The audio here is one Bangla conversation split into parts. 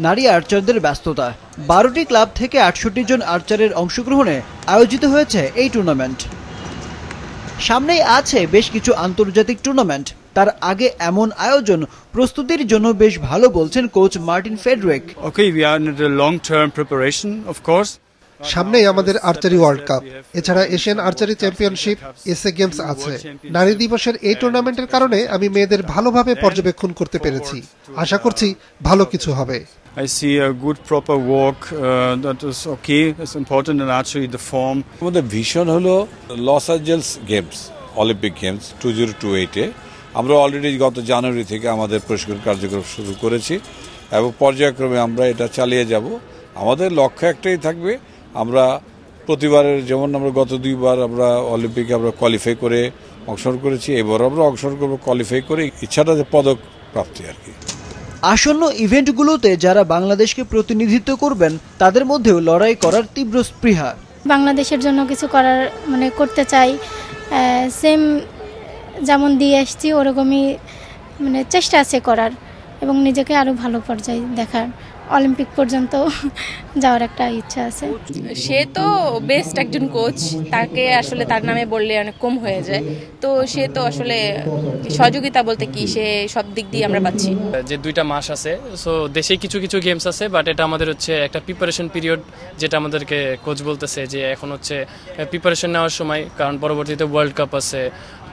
নারী আর্চারদের ব্যস্ততা। 12টি ক্লাব থেকে 68 জন আর্চারের অংশগ্রহণে আয়োজিত হয়েছে এই টুর্নামেন্ট। সামনেই আছে বেশ কিছু আন্তর্জাতিক টুর্নামেন্ট। তার আগে এমন আয়োজন প্রস্তুতির জন্য বেশ ভালো বলছেন coach Martin Friedrich. Okay, we are in the long term preparation, of course. সামনেই আমাদের আর্চারি ওয়ার্ল্ড কাপ, এছাড়া Asian archery championship, SA games আছে। নারী দিবসের এই টুর্নামেন্টের কারণে আমি মেয়েদের ভালোভাবে পর্যবেক্ষণ করতে পেরেছি। আশা করছি ভালো কিছু হবে। I see a good proper walk that is okay. It's important in archery the form. আমাদের ভিশন হলো Los Angeles Games, Olympic Games 2028-এ। আমরা অলরেডি গত জানুয়ারি থেকে আমাদের প্রশিক্ষণ কার্যক্রম শুরু করেছি এবং পর্যায়ক্রমে আমরা এটা চালিয়ে যাব। আমাদের লক্ষ্য একটাই থাকবে, আমরা প্রতিবারের যেমন আমরা গত 2 বার আমরা অলিম্পিকে আমরা কোয়ালিফাই করে অংশগ্রহণ করেছি, এবার আমরা অংশগ্রহণ করবো কোয়ালিফাই করে, ইচ্ছাটা যে পদক প্রাপ্তি আর কি। আসন্ন ইভেন্টগুলোতে যারা বাংলাদেশকে প্রতিনিধিত্ব করবেন তাদের মধ্যেও লড়াই করার তীব্র স্পৃহা। বাংলাদেশের জন্য কিছু করার করতে চাই, সেম যেমন দিয়ে আসছি ওরকমই চেষ্টা আছে করার এবং নিজেকে আরো ভালো পর্যায়ে দেখার, অলিম্পিক পর্যন্ত যাওয়ার একটা ইচ্ছা আছে। সে তো বেস্ট একজন কোচ, তাকে আসলে তার নামে বললে অনেক কম হয়ে যায়। তো সে তো আসলে সহযোগিতা বলতে কি, সে সব দিক দিয়ে আমরা পাচ্ছি। যে 2টা মাস আছে, সো দেশে কিছু কিছু গেমস আছে, বাট এটা আমাদের হচ্ছে একটা প্রিপারেশন পিরিয়ড, যেটা আমাদেরকে কোচ বলতেছে যে এখন হচ্ছে প্রিপারেশন নেওয়ার সময়, কারণ পরবর্তীতে ওয়ার্ল্ড কাপ আছে,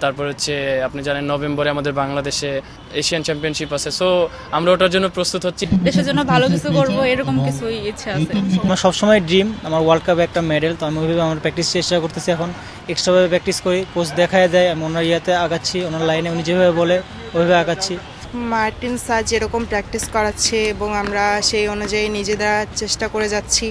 তারপর হচ্ছে আপনি জানেন নভেম্বরে আমাদের বাংলাদেশে এশিয়ান চ্যাম্পিয়নশিপ আছে। সো আমরা ওটার জন্য প্রস্তুত হচ্ছি, দেশের জন্য ভালো কিছু করবো এরকম কিছু ইচ্ছা আছে। আমার সবসময় ড্রিম আমার ওয়ার্ল্ড কাপে একটা মেডেল, তো আমি ওইভাবে আমার প্র্যাকটিস চেষ্টা করতেছি। এখন এক্সট্রাভাবে প্র্যাকটিস করি, কোচ দেখায় দেয়, আমি ওনার ইয়াতে আগাচ্ছি, ওনার লাইনে উনি যেভাবে বলে ওইভাবে আগাচ্ছি। মার্টিন স্যার যেরকম প্র্যাকটিস করাচ্ছে এবং আমরা সেই অনুযায়ী নিজেরা চেষ্টা করে যাচ্ছি।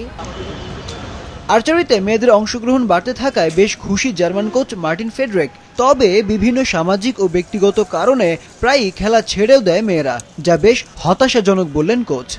আর্চারিতে মেয়েদের অংশগ্রহণ বাড়তে থাকায় বেশ খুশি জার্মান কোচ মার্টিন ফেডরিক। তবে বিভিন্ন সামাজিক ও ব্যক্তিগত কারণে প্রায়ই খেলা ছেড়েও দেয় মেয়েরা, যা বেশ হতাশাজনক বললেন কোচ।